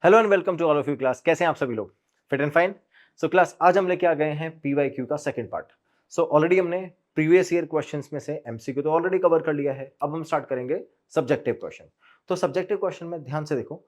Hello and welcome to all of you class. कैसे हैं आप सभी लोग? Fit and fine. So class, आज हम लेके आ गए हैं पीवाईक्यू का सेकंड पार्ट। सो ऑलरेडी हमने प्रीवियस ईयर क्वेश्चंस में से एमसीक्यू तो ऑलरेडी कवर कर लिया है। अब हम स्टार्ट करेंगे सब्जेक्टिव क्वेश्चन। तो सब्जेक्टिव क्वेश्चन में ध्यान से देखो,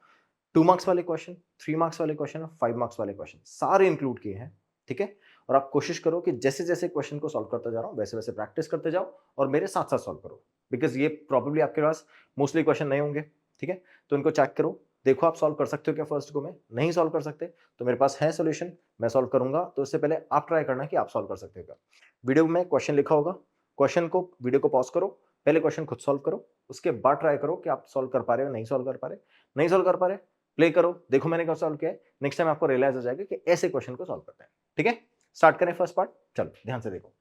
2 मार्क्स वाले क्वेश्चन, 3 मार्क्स वाले क्वेश्चन और 5 मार्क्स वाले क्वेश्चन सारे इंक्लूड किए हैं। ठीक है, और आप कोशिश करो कि जैसे जैसे क्वेश्चन को सॉल्व करता जा रहा हूं वैसे वैसे प्रैक्टिस करते जाओ और मेरे साथ साथ सॉल्व करो, बिकॉज ये प्रॉब्लली आपके पास मोस्टली क्वेश्चन नहीं होंगे। ठीक है, तो इनको चेक करो, देखो आप सॉल्व कर सकते हो क्या फर्स्ट गो में। नहीं सॉल्व कर सकते तो मेरे पास है सॉल्यूशन, मैं सॉल्व करूंगा। तो इससे पहले आप ट्राई करना कि आप सॉल्व कर सकते हो क्या। वीडियो में क्वेश्चन लिखा होगा, क्वेश्चन को वीडियो को पॉज करो, पहले क्वेश्चन खुद सॉल्व करो, उसके बाद ट्राई करो कि आप सॉल्व कर पा रहे हो। नहीं सॉल्व कर पा रहे, नहीं सॉल्व कर पा रहे, प्ले करो, देखो मैंने क्या सॉल्व किया है। नेक्स्ट टाइम आपको रियलाइज हो जाएगा कि ऐसे क्वेश्चन को सॉल्व करते हैं। ठीक है, स्टार्ट करें फर्स्ट पार्ट। चलो ध्यान से देखो।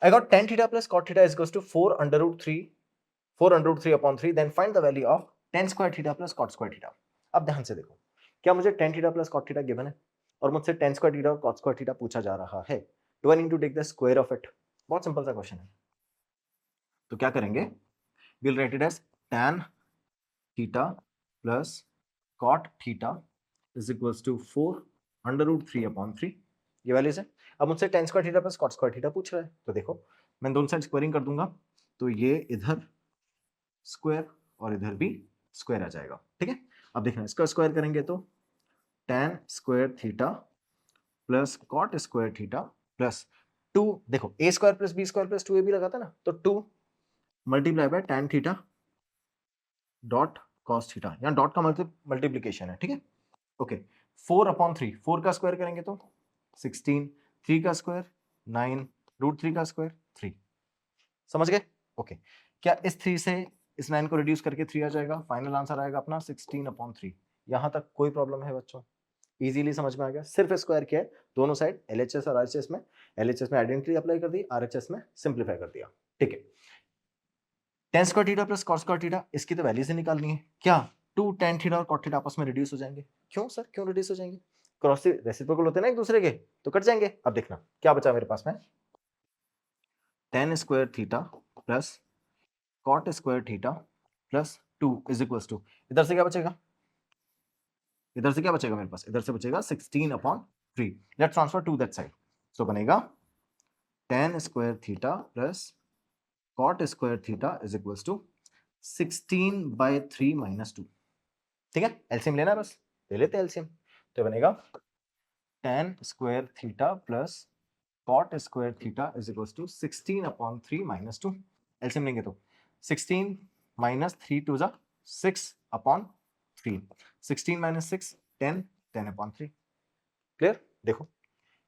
I got tan theta plus cot theta is equals to 4 under root 3 upon 3, then find the value of tan square theta plus cot square theta। अब ध्यान से देखो, क्या मुझे tan theta plus cot theta given है और मुझसे tan square theta और cot square theta पूछा जा रहा है। Do I need to take the square of it? बहुत सिंपल सा क्वेश्चन है। तो क्या करेंगे, we'll write it as tan theta plus cot theta is equals to 4 under root 3 upon 3। ये वैल्यूज है। अब मुझसे tan square theta plus cot square theta पूछ रहा है, तो देखो मैं दोनों साइड स्क्वायरिंग कर दूंगा, तो ये इधर स्क्वायर और इधर भी स्क्वायर आ जाएगा। ठीक है, अब देखना इसका स्क्वायर करेंगे तो tan square theta plus cot square theta plus 2, देखो a square plus b square plus 2ab लगा था ना, तो 2 multiply by tan theta dot cos theta, यहाँ डॉट का मल्टीप्लीकेशन है। ठीक है, ओके। 4 अपॉन 3, 4 का स्क्वायर करेंगे तो 16, 3 का स्क्वायर 9, रूट 3 का स्क्वायर 3। समझ गए? ओके, क्या इस 3 से इस 9 को रिड्यूस करके 3 आ जाएगा? फाइनल आंसर आएगा अपना 16 अपॉन 3। यहां तक कोई प्रॉब्लम है बच्चों? इजीली समझ में आ गया। सिर्फ स्क्वायर किया है, दोनों साइड एलएचएस और आरएचएस में, एलएचएस में आइडेंटिटी अप्लाई कर दी, आरएचएस में सिंप्लीफाई कर दिया। ठीक है, tan square theta plus cos square theta, इसकी तो वैल्यू से निकालनी है। क्या 2 tan थीटा और cot थीटा आपस में रिड्यूस हो जाएंगे? क्यों सर, क्यों रिड्यूस हो जाएंगे? क्रॉस रेसिप्रोकल होते हैं ना एक दूसरे के, तो कट जाएंगे। अब देखना क्या बचा मेरे पास में, tan square theta plus cot square theta plus 2 is equal to, इधर से क्या बचेगा, इधर से क्या बचेगा मेरे पास, इधर से बचेगा 16 upon 3। Let's transfer to that side, so बनेगा tan square theta plus cot square theta is equal to 16/3 minus 2। ठीक है, एलसीएम लेना है बस, ले लेते हैं एलसीएम। तो बनेगा tan square theta plus cot square theta is equal to 16 upon 3 minus 2। LCM लेंगे तो 16 माइनस 3 टू जा 6 अपॉन 3, 16 माइनस 6 10, 10 अपॉन 3। क्लियर? देखो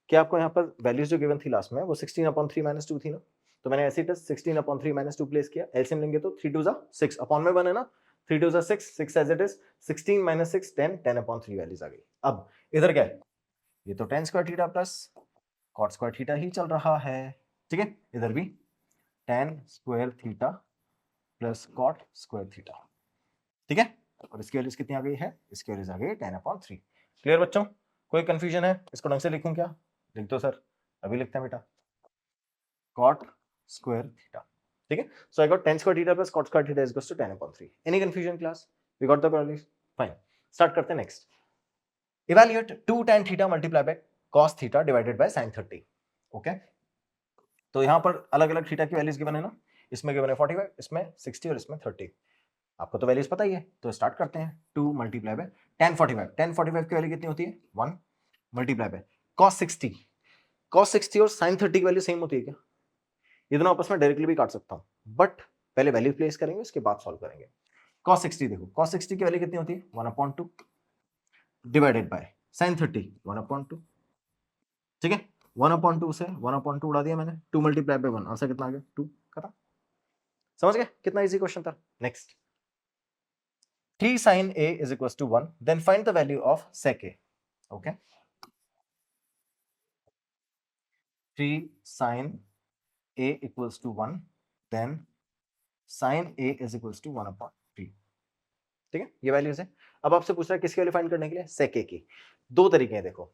क्या आपको यहाँ पर वैल्यूज जो गिवन थी लास्ट में वो 16 अपॉन 3 माइनस 2 थी ना, तो मैंने ऐसे ही 16 अपॉन 3 माइनस 2 प्लेस किया। एलसीएम लेंगे तो 3 टू जा 6 अपॉन में बने ना, 3 टू जा 6, 6 as it is, 16 minus 6 10, 10 upon 3 values आ गई। अब इधर क्या है, ये तो tan square theta plus cot square theta ही चल रहा है। ठीक है, इधर भी tan square theta plus cot square theta. ठीक है, और इसकी वैल्यूज कितनी आ गई है, इसकी वैल्यूज आ गई 10 अपॉन 3। क्लियर बच्चों? कोई कंफ्यूजन है? इसको ढंग से लिखूं क्या? लिख दो सर, अभी लिखते हैं बेटा, cot स्क्वायर थीटा। ठीक है, so I got tan square theta plus cot square theta is equal to 10 upon 3। Any confusion class? We got the values? Fine, start करते हैं next. Evaluate 2 tan theta multiply by cos theta divided by sin 30। Okay, तो यहां पर अलग अलग theta की values given है ना, इसमें गिवन है 45, इसमें 60 और इसमें 30। आपको तो वैल्यूज पता ही है, तो स्टार्ट करते हैं। 2 मल्टीप्लाई बाय tan 45, tan 45 की वैल्यू कितनी होती है 1, मल्टीप्लाई बाय cos 60, cos 60 और sin 30 की वैल्यू सेम होती है क्या? ये दोनों आपस में डायरेक्टली भी काट सकता हूं, बट पहले वैल्यू प्लेस करेंगे उसके बाद सॉल्व करेंगे। cos 60 देखो, cos 60 की वैल्यू कितनी होती है 1/2 डिवाइडेड बाय sin 30 1/2। ठीक है, 1/2 से 1/2 उड़ा दिया मैंने, 2 मल्टीप्लाई बाय 1, आंसर कितना आ गया 2। खत्म। समझ गए कितना इजी क्वेश्चन था? Next, 3 sin a is equals to 1, then find the value of sec a। okay, 3 sin a equals to 1, then sin a is equals to 1/3। ठीक है, ये वैल्यूज है। अब आपसे पूछ रहा है किसकी वैल्यू फाइंड करने के लिए, sec a की। दो तरीके हैं देखो,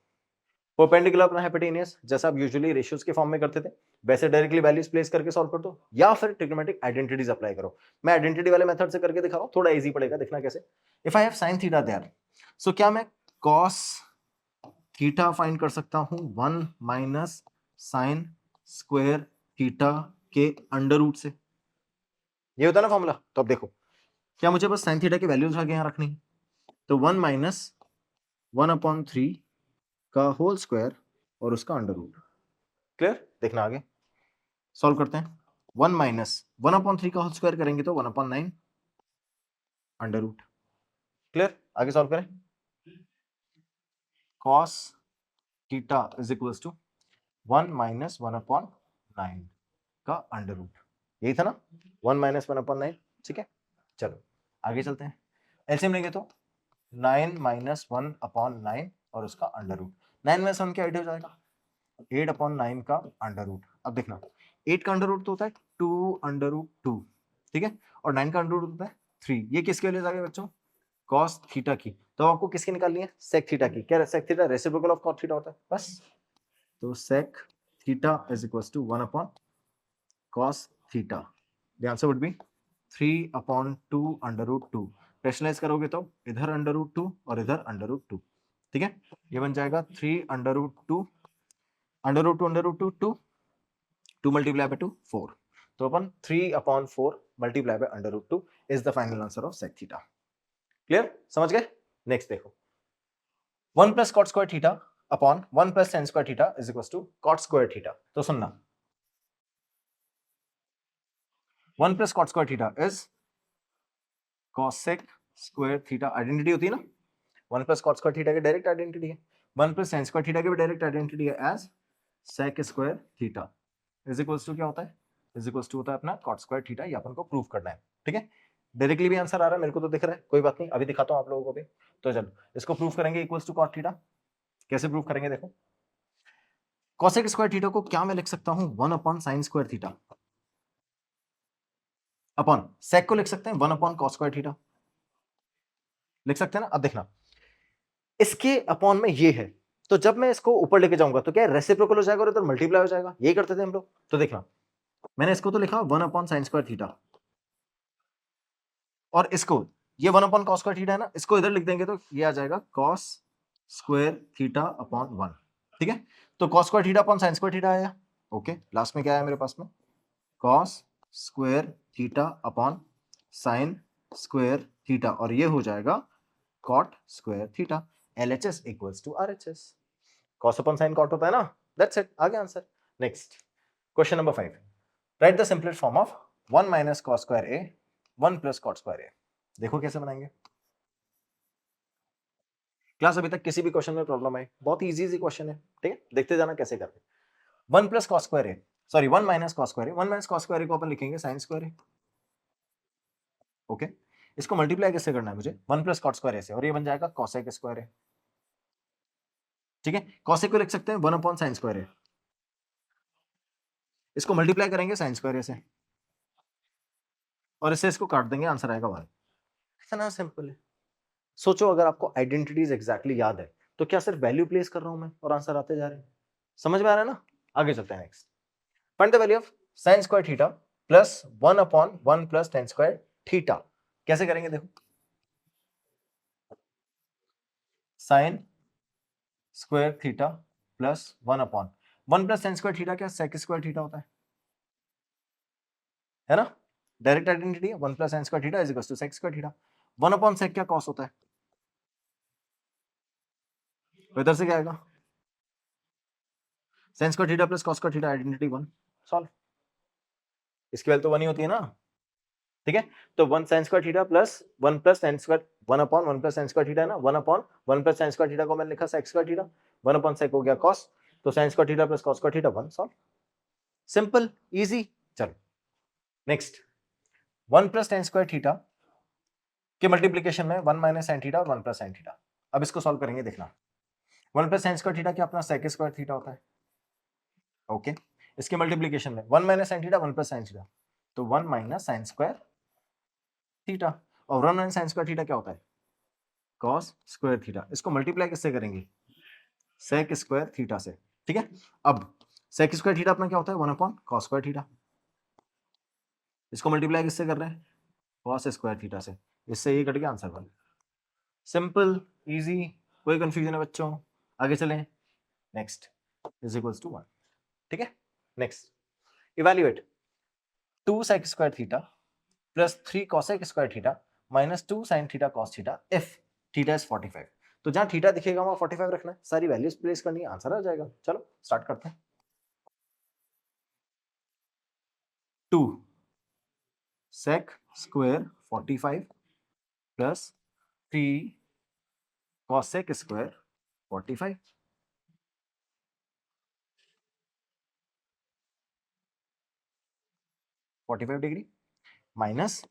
परपेंडिकुलर अपना हाइपोटेनियस जैसा आप यूजुअली रेशियोज के फॉर्म में करते थे वैसे डायरेक्टली वैल्यूज प्लेस करके सॉल्व कर दो, या फिर ट्रिग्नोमेट्रिक आइडेंटिटीज अप्लाई करो। मैं आइडेंटिटी वाले मेथड से करके दिखा रहा हूं, थोड़ा इजी पड़ेगा, देखना कैसे। If I have sin theta there, so क्या मैं कॉस थीटा फाइंड कर सकता हूं 1 माइनस साइन स्क्वायर थीटा के अंडर रूट से? ये होता है ना फॉर्मूला। तो अब देखो, क्या मुझे बस साइन थीटा की वैल्यूज आगे यहां रखनी है? तो 1 माइनस 1/3 का होल स्क्वायर और उसका अंडर रूट। क्लियर? देखना आगे सॉल्व करते हैं। 1 माइनस 1/3 का होल स्क्वायर करेंगे तो 1/9 अंडर रूट। क्लियर? आगे सॉल्व करें। cos theta is equals to 1 minus 1/9 का अंडर रूट। यही था ना, 1 माइनस 1/9। ठीक है, चलो आगे चलते हैं। एलसीएम लेंगे तो 9 माइनस 1/9 और उसका अंडर रूट। 9 में 1 क्या 8 हो जाएगा, 8/9 का अंडर रूट। अब देखना 8 का अंडर रूट तो होता है 2√2, ठीक है, और 9 का अंडर रूट होता है 3। ये किसके लिए जाएगा बच्चों? कॉस थीटा की। तो आपको किसकी निकालनी है? सेक थीटा की। क्या sec theta reciprocal of cos theta होता है बस। तो sec theta is equals to 1/cos theta. The answer would be 3/2 √2। Rationalize करोगे तो इधर √2 और इधर √2। ठीक है, ये बन जाएगा 3√2 √2 2 2 मल्टीप्लाई बाय 2 4। तो अपन 3/4 multiply by √2 is the final answer of sec theta. Clear? समझ गए? नेक्स्ट देखो, 1 plus cot square theta upon 1 plus tan square theta is equal to cot square theta. तो सुनना, 1 plus cot square theta is cosec square theta. Identity होती है ना, 1 plus cot square theta की direct identity है। 1 plus tan square theta की भी direct identity है as sec square theta is equal to क्या होता है? इज इक्वल टू होता है अपना कॉट स्क्वायर थीटा। ये अपन को प्रूव करना है। ठीक है, डायरेक्टली भी आंसर आ रहा है, मेरे को तो दिख रहा है, कोई बात नहीं, अभी दिखाता हूं आप लोगों को भी। तो चलो इसको प्रूव करेंगे इक्वल्स टू कॉट थीटा। कैसे प्रूव करेंगे देखो, कॉसेक स्क्वायर थीटा को क्या मैं लिख सकता हूं 1/sin square theta upon sec को लिख सकते हैं 1/cos स्क्वायर थीटा। लिख सकते हैं ना। अब देखना, इसके अपॉन में ये है, तो जब मैं इसको ऊपर लेके जाऊंगा तो क्या रेसिप्रोकल हो जाएगा और इधर मल्टीप्लाई हो जाएगा। यही करते थे हम लोग। तो देखना, मैंने इसको तो लिखा 1/sin स्क्वायर थीटा, और इसको ये 1/cos स्क्वायर थीटा है ना, इसको इधर लिख देंगे तो ये आ जाएगा cos स्क्वायर थीटा अपॉन 1। ठीक है, तो cos square theta upon sin square theta आया। ओके, लास्ट में क्या आया मेरे पास में? cos square theta upon sin square theta, और ये हो जाएगा cot square theta. LHS equals to RHS। cos अपॉन sin cot होता है ना। दैट्स इट, आ गया answer. Next question number 5, write the simplest form of 1 minus cos square a 1 plus cot square a। देखो कैसे बनाएंगे। क्लास अभी तक किसी भी क्वेश्चन में प्रॉब्लम आई? बहुत इजी क्वेश्चन है। ठीक है, देखते जाना कैसे करते। 1 plus cos square a, sorry 1 minus cos square a, 1 minus cos square a को अपन लिखेंगे sin स्क्वायर a। ओके, इसको मल्टीप्लाई किससे करना है मुझे? 1 प्लस cot स्क्वायर a से, और ये बन जाएगा cosec स्क्वायर a। ठीक है, cosec को लिख सकते हैं 1/sin स्क्वायर a, इसको मल्टीप्लाई करेंगे sin स्क्वायर a से, और इससे इसको काट देंगे, आंसर आएगा 1। इतना सिंपल है। सोचो, अगर आपको आइडेंटिटीज एग्जैक्टली याद है तो क्या सिर्फ वैल्यू प्लेस कर रहा हूं मैं और आंसर आते जा रहे हैं? समझ में आ रहा है ना। आगे चलते हैं। Next, find the value of sin square theta plus 1/1 plus tan square theta. कैसे करेंगे देखो, sin square theta plus 1/1 plus tan square theta क्या sec स्क्वायर थीटा होता है ना। डायरेक्ट आइडेंटिटी है, 1 plus tan square theta is equal to sec square theta. 1/sec क्या cos होता है, तो इधर से क्या आएगा sin square theta plus cos square theta, identity 1। Solve, इसकी वैल्यू तो 1 ही होती है ना। ठीक है, तो 1 sin square theta plus 1 plus tan square 1/1 plus tan square theta है ना, 1/1 प्लस tan स्क्वायर थीटा को मैंने लिखा sec स्क्वायर थीटा, 1/sec हो गया cos, तो sin square theta plus cos square theta 1। Solve, simple easy. चलो next, 1 plus tan square theta के मल्टीप्लीकेशन में 1 माइनस sin थीटा और 1 प्लस sin थीटा। अब इसको सॉल्व करेंगे, देखना 1 प्लस sin स्क्वायर थीटा क्या अपना sec स्क्वायर थीटा होता है। ओके, इसके मल्टीप्लीकेशन में 1 minus sin theta 1 plus sin theta, तो 1 माइनस sin स्क्वायर थीटा, और 1 माइनस sin स्क्वायर थीटा क्या होता है cos स्क्वायर थीटा। इसको मल्टीप्लाई किससे करेंगे? sec स्क्वायर थीटा से। ठीक है, अब sec स्क्वायर थीटा अपना क्या होता है 1/cos स्क्वायर थीटा, इसको मल्टीप्लाई किससे कर रहे हैं? cos स्क्वायर थीटा से, इससे ये कट गया, आंसर 1। सिंपल इजी, कोई कंफ्यूजन है बच्चों? आगे चलें। नेक्स्ट इज इक्वल्स टू 1, ठीक है। Next evaluate 2 sec square theta plus 3 cosec square theta minus 2 sin theta cos theta if theta is 45। तो जहां थीटा दिखेगा वहां 45 रखना है, सारी वैल्यूज प्लेस करनी है, आंसर आ जाएगा। चलो स्टार्ट करते हैं। 2 sec square 45 plus 3 cosec square 45, 45 degree minus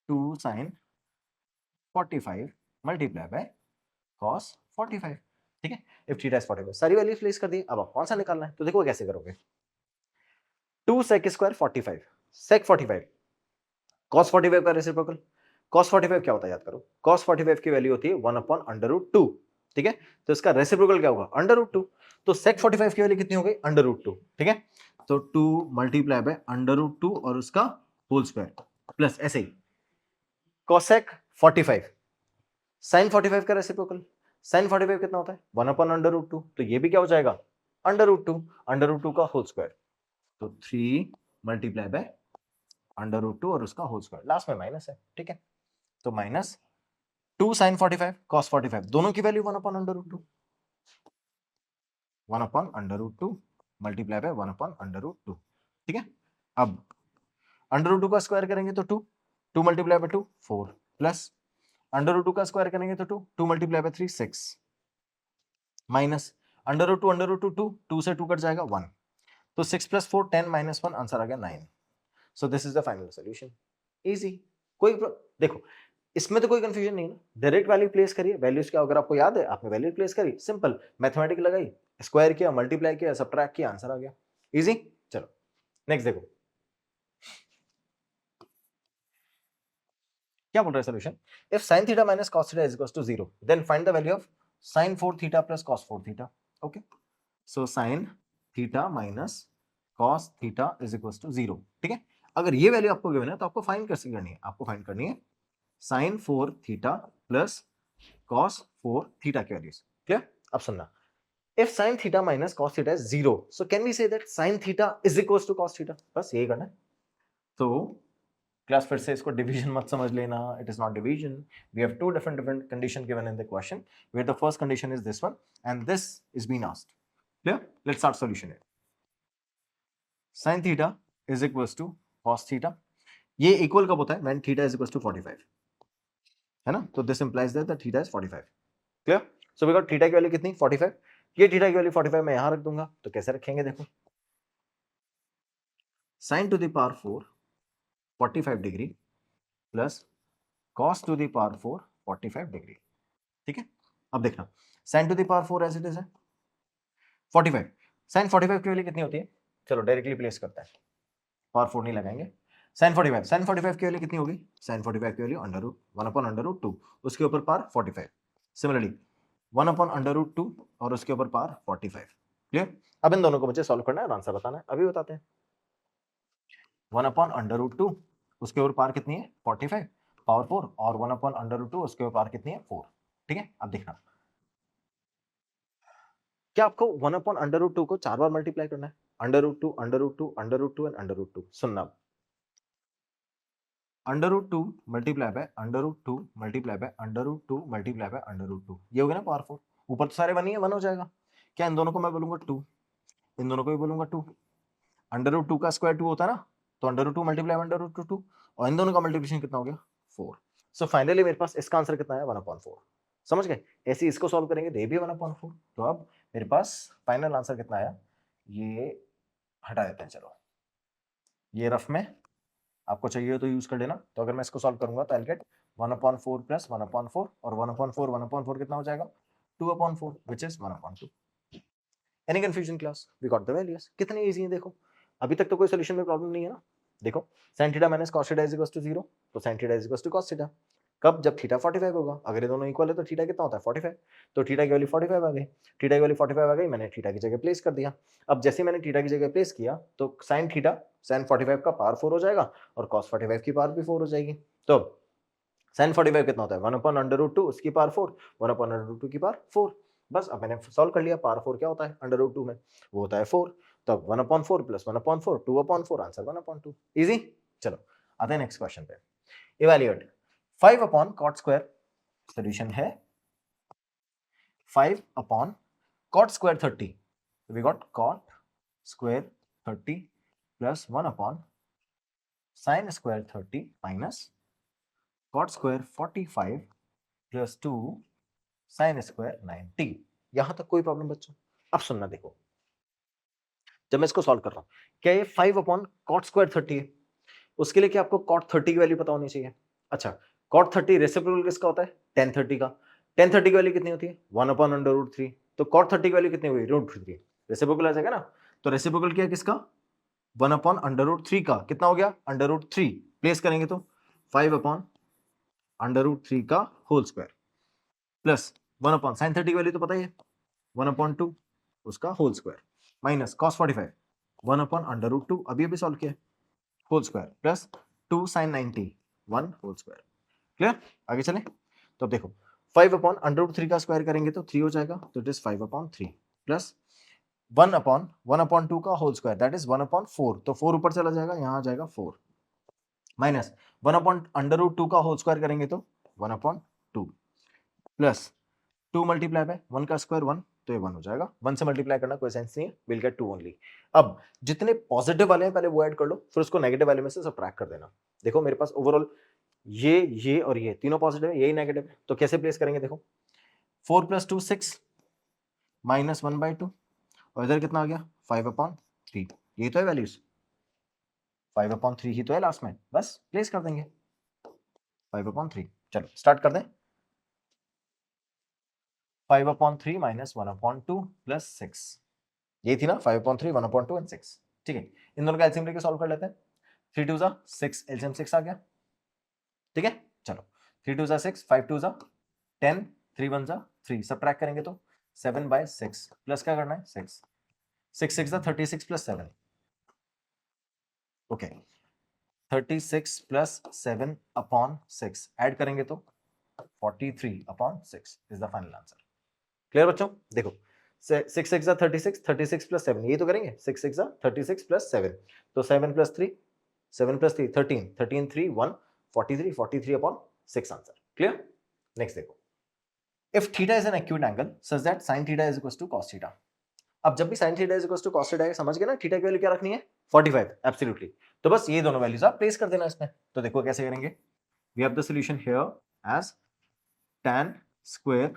2 sin 45 multiply by cos 45, ठीक है। इफ थीटा इज 45 सारी वैल्यूज प्लेस कर दी। अब आप कौन सा निकालना है, तो देखो कैसे करोगे। 2 sec स्क्वायर 45 sec 45 cos 45 का रेसिप्रोकल। cos 45 क्या होता है याद करो, cos 45 की वैल्यू होती है 1 अपॉन अंडर रूट 2, ठीक है। तो इसका रेसिप्रोकल क्या होगा, अंडर रूट 2। तो sec 45 की वैल्यू कितनी हो गई, अंडर रूट 2, ठीक है। तो 2 मल्टीप्लाई बाय अंडर रूट 2 और उसका होल स्क्वायर प्लस ऐसे ही cosec 45 sin 45 का रेसिप्रोकल। sin 45 कितना होता है 1 अपॉन अंडर रूट 2, तो ये भी क्या हो जाएगा अंडर रूट 2 का होल स्क्वायर। तो 3 मल्टीप्लाई बाय अंडर रूट 2 और उसका होल स्क्वायर, लास्ट में माइनस है, ठीक है। तो माइनस 2 sin 45 cos 45 दोनों की value 1 upon under root 2, 1 upon under root 2 multiply by 1 upon under root 2, ठीक है। अब अंडर रूट 2 का स्क्वायर करेंगे तो 2, 2 multiply by 2 4 plus under root 2 का स्क्वायर करेंगे तो 2, 2 multiply by 3 6 minus under root 2 under root 2 2, 2 से 2 कट जाएगा 1, तो 6 प्लस 4 10 माइनस 1 आंसर आ गया 9। So this is the final solution. Easy, देखो इसमें तो कोई कंफ्यूजन नहीं है ना, डायरेक्ट वैल्यू प्लेस करिए। वैल्यूज क्या, अगर आपको याद है आपने वैल्यू प्लेस करी, सिंपल मैथमेटिक लगाई, स्क्वायर किया, मल्टीप्लाई किया, सबट्रैक्ट किया, आंसर आ गया। इजी। चलो नेक्स्ट देखो क्या बोल रहा है solution. If sin theta minus cos theta is equal to 0 then find the value of sin 4 theta plus cos 4 theta. Okay, so sin theta minus cos theta is equal to 0, ठीक है। अगर ये value आपको given है तो आपको find कैसे करनी है, आपको फाइंड करनी है sin 4 theta plus cos 4 theta की वैल्यूज। क्लियर? अब सुनना, if sin theta minus cos theta is 0, so can we say that sin theta is equals to cos theta? बस यही करना है। तो क्लास फिर से इसको डिवीजन मत समझ लेना, it is not division. We have two different condition given in the question, where the first condition is this one and this is been asked. Clear? Let's start solution है। sin theta is equals to cos theta, ये equal कब होता है, when theta is equals to 45, है ना। तो this implies that theta is 45। Clear? So we got theta की वैल्यू कितनी 45, ये थीटा की वैल्यू 45 मैं यहां रख दूंगा, तो कैसे रखेंगे देखो, sin to the power 4 45 degree plus cos to the power 4 45 degree, ठीक है। अब देखना sin to the power 4 as it is है 45, sin 45 की वैल्यू कितनी होती है, चलो डायरेक्टली प्लेस करते हैं, पावर 4 नहीं लगाएंगे। sin 45 की वैल्यू कितनी होगी, sin 45 की value under root 1 upon under root 2, उसके ऊपर power 45, similarly 1 upon under root 2 और उसके ऊपर पावर 45। क्लियर? अब इन दोनों को मुझे सॉल्व करना है और आंसर बताना है, अभी बताते हैं। 1 अपॉन अंडर रूट 2 उसके ऊपर पावर कितनी है 45 पावर 4 और 1 अपॉन अंडर रूट 2 उसके ऊपर पावर कितनी है 4, ठीक है। अब देखना, क्या आपको 1 अपॉन अंडर रूट 2 को 4 बार मल्टीप्लाई करना है, under root 2 under root 2 under root 2 under अंडर रूट 2। सुनना, under root 2 multiply by under root 2 multiply by under root 2 multiply by under root 2, ये हो गया ना पावर 4। ऊपर तो सारे वन ही है, 1 हो जाएगा। क्या इन दोनों को मैं बोलूंगा 2, इन दोनों को भी बोलूंगा 2, अंडर रूट 2 का स्क्वायर 2 होता है ना, तो under root 2 multiply under root 2 और इन दोनों का मल्टीप्लिकेशन कितना हो गया 4। सो फाइनली मेरे पास इसका आंसर कितना है 1/4। समझ गए? ऐसे इसको सॉल्व करेंगे तो ये भी 1/4। तो अब मेरे पास फाइनल आंसर कितना आया, ये हटा देते हैं। चलो ये रफ में आपको चाहिए तो यूज कर लेना। तो अगर मैं इसको सॉल्व करूंगा तो आई गेट 1/4 प्लस 1/4 और 1/4 कितना हो जाएगा 2/4 which is 1/2। Any confusion class? We got the values. कितने इजी है देखो, अभी तक तो कोई सोल्यूशन में प्रॉब्लम नहीं है ना। देखो sin theta minus cos theta is equal to 0, तो sin theta is equal to cos theta कब, जब थीटा 45 होगा। अगर ये दोनों इक्वल है तो थीटा कितना होता है 45, तो थीटा की वैल्यू 45 आ गई, थीटा की वैल्यू 45 आ गई, मैंने थीटा की जगह प्लेस कर दिया। अब जैसे मैंने थीटा की जगह प्लेस किया तो sin थीटा sin 45 का पावर 4 हो जाएगा और cos 45 की पावर भी 4 हो जाएगी। तो साइन 45 कितना होता है 1/√2 उसकी पावर 4 1/√2 की पावर 4 बस अब मैंने सॉल्व कर लिया पावर 4 क्या होता है √2 में वो होता है 4 तब 1/4 प्लस 1/4 2/4 आंसर 1/2 इजी। चलो आते हैं नेक्स्ट क्वेश्चन पे इवैल्यूएट 5/cot²। सॉल्यूशन है 5/cot² 30 we got cot² 30 plus 1/sin² 30 minus cot² 45 plus 2 sin² 90। यहां तक कोई प्रॉब्लम बच्चों? अब सुनना देखो जब मैं इसको सॉल्व कर रहा हूं क्या ये 5/cot² 30 है उसके लिए क्या आपको cot 30 की वैल्यू पता होनी चाहिए। अच्छा cot 30 रेसिप्रोकल किसका होता है tan 30 का tan 30 की वैल्यू कितनी होती है 1/√3 तो cot 30 की वैल्यू कितनी हुई √3 रेसिप्रोकल आ जाएगा ना तो रेसिप्रोकल क्या किसका 1/√3 का कितना हो गया √3 प्लेस करेंगे तो 5/√3 का होल स्क्वायर प्लस 1/sin 30 की वैल्यू तो पता ही है 1/2 उसका होल स्क्वायर माइनस cos 45 1/√2 अभी सॉल्व किया whole square plus 2 sin 90 1 whole square clear. आगे चलें तो अब देखो 5/√3 का स्क्वायर करेंगे तो 3 हो जाएगा तो इट इज 5/3 प्लस 1/1/2 का होल स्क्वायर दैट इज 1/4 तो 4 ऊपर चला जाएगा यहां आ जाएगा 4 माइनस 1/√2 का होल स्क्वायर करेंगे तो 1/2 प्लस 2 मल्टीप्लाई बाय 1 का स्क्वायर 1 तो ये 1 हो जाएगा 1 से मल्टीप्लाई करना कोई सेंस नहीं है विल गेट 2 ओनली। अब जितने पॉजिटिव वाले हैं पहले वो ऐड कर लो फिर उसको नेगेटिव वाले में से सबट्रैक्ट कर देना। देखो मेरे पास ओवरऑल ये और ये तीनों पॉजिटिव है यही नेगेटिव है तो कैसे प्लेस करेंगे देखो 4 + 2 6 माइनस 1/2 और इधर कितना आ गया 5/3 ये तो है वैल्यूज 5/3 ही तो है लास्ट में बस प्लेस कर देंगे 5/3 चलो स्टार्ट कर दें 5/3 माइनस 1/2 प्लस 6 ये थी ना 5/3 1/2 एंड 6 ठीक है इन दोनों का एलसीएम लेके सॉल्व कर लेते हैं 3 2 6 एलसीएम 6 आ गया ठीक है चलो 3 2 6 5 2 10 3 1 3 सबट्रैक्ट करेंगे तो 7/6 प्लस क्या करना है 6 6 6 36 प्लस 7 ओके 36 प्लस 7/6 ऐड करेंगे तो 43/6 is the final answer. Clear बच्चों देखो 6 6 36 36 प्लस 7 ये तो करेंगे 6 6 36 प्लस 7 तो 7 + 3 7 + 3 13 13 3 1 43/6 आंसर। क्लियर नेक्स्ट देखो if theta is an acute angle such that sin theta is equal to cos theta. अब जब भी sin theta is equal to cos theta है समझ गए ना थीटा की वैल्यू क्या रखनी है 45 एब्सोल्युटली तो बस ये दोनों वैल्यूज आप प्लेस कर देना इसमें तो देखो कैसे करेंगे we have the solution here as tan square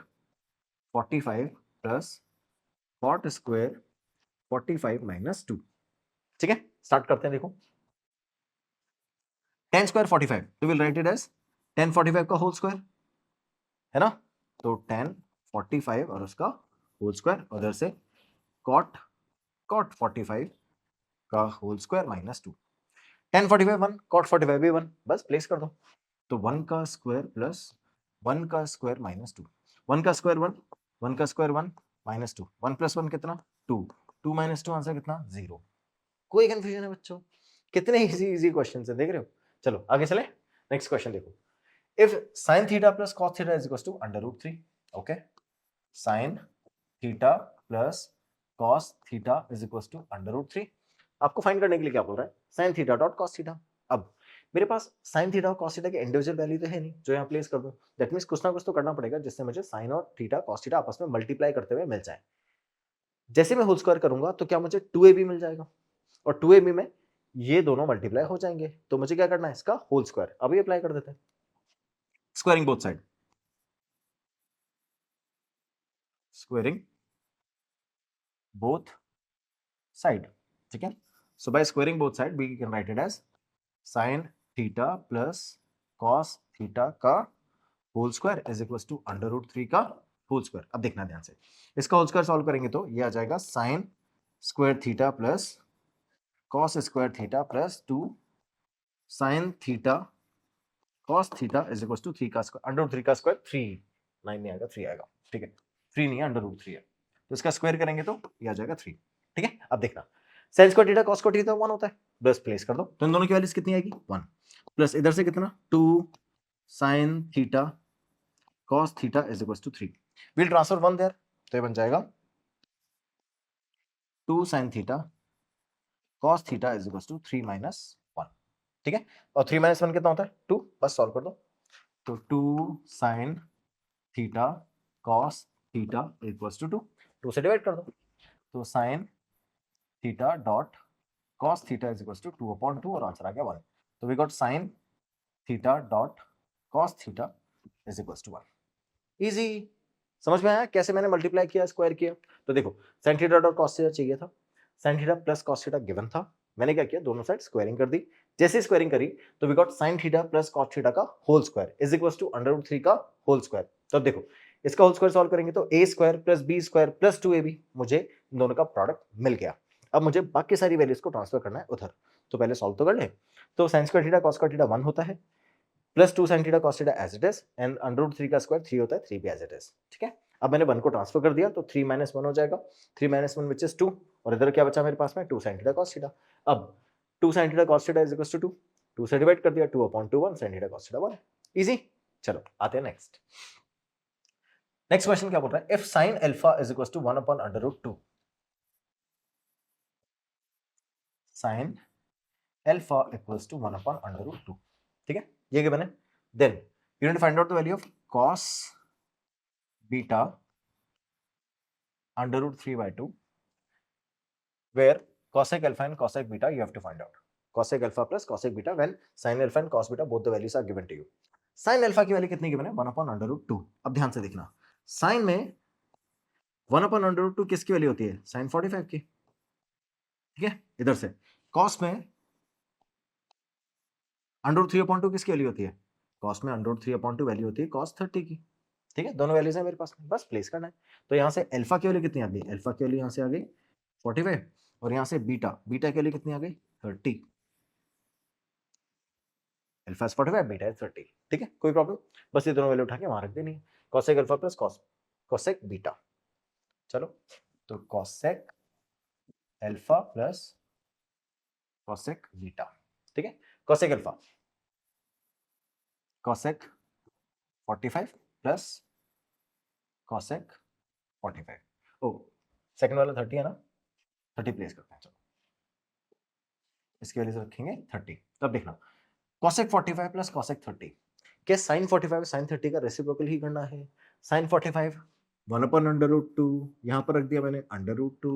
45 plus cot² 45 minus 2 ठीक है स्टार्ट करते हैं देखो tan स्क्वायर 45 तो will write it as tan 45 का होल स्क्वायर है ना तो tan 45 और उसका होल स्क्वायर उधर से cot 45 का whole square minus 2 tan 45 1 cot 45 भी 1 बस प्लेस कर दो तो 1 का स्क्वायर प्लस 1 का स्क्वायर माइनस 2 1 का स्क्वायर 1 1 का स्क्वायर 1 माइनस 2 1 + 1 कितना 2 2 - 2 आंसर कितना 0। कोई कंफ्यूजन है बच्चों कितने इजी क्वेश्चन है देख रहे हो चलो आगे चले नेक्स्ट क्वेश्चन देखो if sin theta plus cos theta is equal to √3 okay sin theta plus cos theta is equal to √3 आपको फाइंड करने के लिए क्या बोल रहा है sin theta dot cos theta. अब मेरे पास sin थीटा और cos थीटा के इंडिविजुअल वैल्यू तो है नहीं जो यहाँ प्लेस कर दूं दैट मींस कुछ ना कुछ तो करना पड़ेगा जिससे मुझे sin और थीटा cos थीटा आपस में मल्टीप्लाई करते हुए मिल जाए। जैसे मैं होल स्क्वायर करूंगा तो क्या मुझे 2ab मिल जाएगा और 2ab में ये दोनों मल्टीप्लाई हो जाएंगे तो मुझे क्या करना है इसका होल स्क्वायर अभी अप्लाई कर देते हैं squaring both side squaring both side ठीक है so by squaring both side we can write it as sin theta plus cos theta का whole square is equal to √3 का होल स्क्वायर। अब देखना ध्यान से इसका होल स्क्वायर सॉल्व करेंगे तो ये आ जाएगा sin square theta plus cos square theta plus 2 sin theta cos theta is equal to 3 का स्क्वायर √3 का स्क्वायर 3 9 नहीं आएगा 3 आएगा ठीक है 3 नहीं है √3 है तो इसका स्क्वायर करेंगे तो ये आ जाएगा 3 ठीक है। अब देखना sin square theta cos square theta 1 होता है बस प्लेस कर दो तो इन दोनों की वैल्यूज कितनी आएगी 1 प्लस इधर से कितना 2 sine theta cos theta is equal to 3। Will transfer 1 there, तो ये बन जाएगा 2 sine theta cos theta is equal to 3 minus 1। ठीक है, और 3 माइनस 1 कितना होता है 2, बस सॉल्व कर दो। तो 2 sine theta cos theta equal to 2, 2 से डिवाइड कर दो, तो sine theta dot cos theta is equal to 2/2 और आंसर आ गया 1। तो we got sin theta dot cos theta is equal to 1। Easy, समझ में आया कैसे मैंने मल्टीप्लाई किया, स्क्वायर किया? तो देखो sin theta dot cos theta चाहिए था, sin theta plus cos theta given था, मैंने क्या किया दोनों साइड स्क्वायरिंग कर दी। जैसे स्क्वायरिंग करी तो we got sin theta plus cos theta का whole square is equal to √3 का होल स्क्वायर। तो अब देखो इसका होल स्क्वायर सॉल्व करेंगे तो a square plus b square plus 2ab, मुझे इन दोनों का प्रोडक्ट मिल गया। अब मुझे बाकी सारी वैल्यूज को ट्रांसफर करना है उधर, तो पहले सॉल्व तो कर ले। तो sin square theta cos square theta 1 होता है, plus 2 sin theta cos theta as it is, and √3 का स्क्वायर 3 होता है, 3 भी एज इट इज। ठीक है, अब मैंने 1 को ट्रांसफर कर दिया तो 3 माइनस 1 हो जाएगा, 3 माइनस 1 विच इज 2, और इधर क्या बचा मेरे पास में 2 sin थीटा cos थीटा। अब 2 sin theta cos theta is equal to 2, 2 से डिवाइड कर दिया, 2/2 1 sin theta cos theta 1। Easy, चलो आते हैं नेक्स्ट। नेक्स्ट क्वेश्चन क्या बोल रहा है, if sin alpha is equal to 1/√2, sin alpha equals to 1/√2। ठीक है, ये गिवन है। Then you need to find out the value of cos beta √3/2 where cosec alpha and cosec beta you have to find out. Cosec alpha plus cosec beta when sin alpha and cos beta both the values are given to you. sin alpha की वैल्यू कितनी given है 1/√2। अब ध्यान से देखना, sin में 1/√2 किसकी वैल्यू होती है sin 45 की। ठीक है, इधर से cos में √3/2 किसकी वैल्यू होती है, cos में √3/2 वैल्यू होती है cos 30 की। ठीक है, दोनों वैल्यूज है मेरे पास में, बस प्लेस करना है। तो यहाँ से अल्फा की वैल्यू कितनी आ गई, अल्फा की वैल्यू यहाँ से आ गई 45, और यहाँ से बीटा, बीटा के लिए कितनी आ गई 30। Alpha is 45, beta is 30। ठीक है, कोई प्रॉब्लम, बस ये दोनों वैल्यू उठा के वहां रख देनी है, cosec alpha plus cosec beta. चलो, तो cosec alpha plus cosec beta. ठीक है, cosec alpha cosec 45 plus cosec 45। ओ, सेकंड वाला 30 है ना, 30 प्लेस करते हैं। चलो, इसकी वैल्यू से रखेंगे 30। तब देखना cosec 45 प्लस cosec 30, क्या sin 45 sin 30 का रेसिप्रोकल ही करना है। sin 45 1/√2, यहाँ पर रख दिया मैंने √2,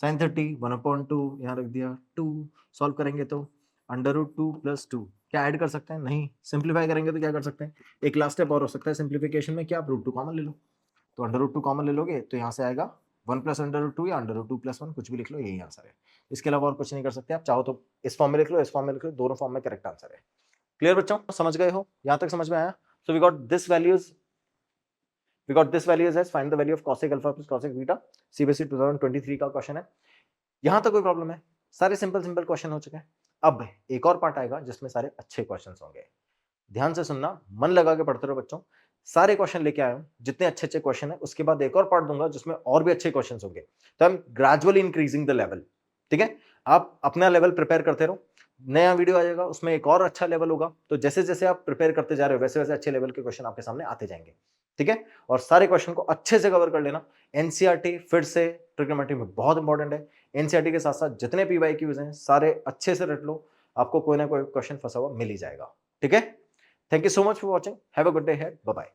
sin 30 1/2, यहाँ रख दिया 2। सॉल्व करेंगे तो √2 प्लस 2, क्या ऐड कर सकते हैं, नहीं। सिंप्लीफाई करेंगे तो क्या कर सकते हैं, एक लास्ट स्टेप और हो सकता है सिंप्लीफिकेशन में, क्या आप √2 कॉमन ले लो, तो √2 कॉमन ले लोगे तो यहाँ से आएगा 1 प्लस √2 या √2 प्लस 1, कुछ भी लिख लो, यही आंसर है। इसके अलावा और कुछ नहीं कर सकते, आप चाहो तो इस फॉर्म में लिख लो, इस फॉर्म में लिख लो, दोनों फॉर्म में करेक्ट आंसर है। क्लियर बच्चों, समझ गए हो, यहां तक समझ में आया? So we got this values, we got this values as find the value of cosec alpha plus cosec beta, CBSE 2023 का क्वेश्चन है। यहां तक कोई प्रॉब्लम है, सारे सिंपल सिंपल क्वेश्चन हो चुके हैं। अब एक और पार्ट आएगा जिसमें सारे अच्छे क्वेश्चन होंगे, ध्यान से सुनना, मन लगा के पढ़ते रहो बच्चों, सारे क्वेश्चन लेके आया हूं, जितने अच्छे अच्छे क्वेश्चन है उसके बाद एक और पार्ट दूंगा जिसमें और भी अच्छे क्वेश्चन होंगे। तो I am gradually increasing the level. ठीक है, आप अपना लेवल प्रिपेयर करते रहो, नया वीडियो आ जाएगा उसमें एक और अच्छा लेवल होगा, तो जैसे जैसे आप प्रिपेयर करते जा रहे हो वैसे वैसे अच्छे लेवल के क्वेश्चन आपके सामने आते जाएंगे। ठीक है, और सारे क्वेश्चन को अच्छे से कवर कर लेना। एनसीईआरटी फिर से ट्रिग्नोमेट्री में बहुत इंपॉर्टेंट है, एनसीईआरटी के साथ साथ जितने पीवाईक्यूज हैं सारे अच्छे से रट लो, आपको कोई ना कोई क्वेश्चन फंसा हुआ मिल ही जाएगा। ठीक है, thank you so much for watching, have a good day, bye bye.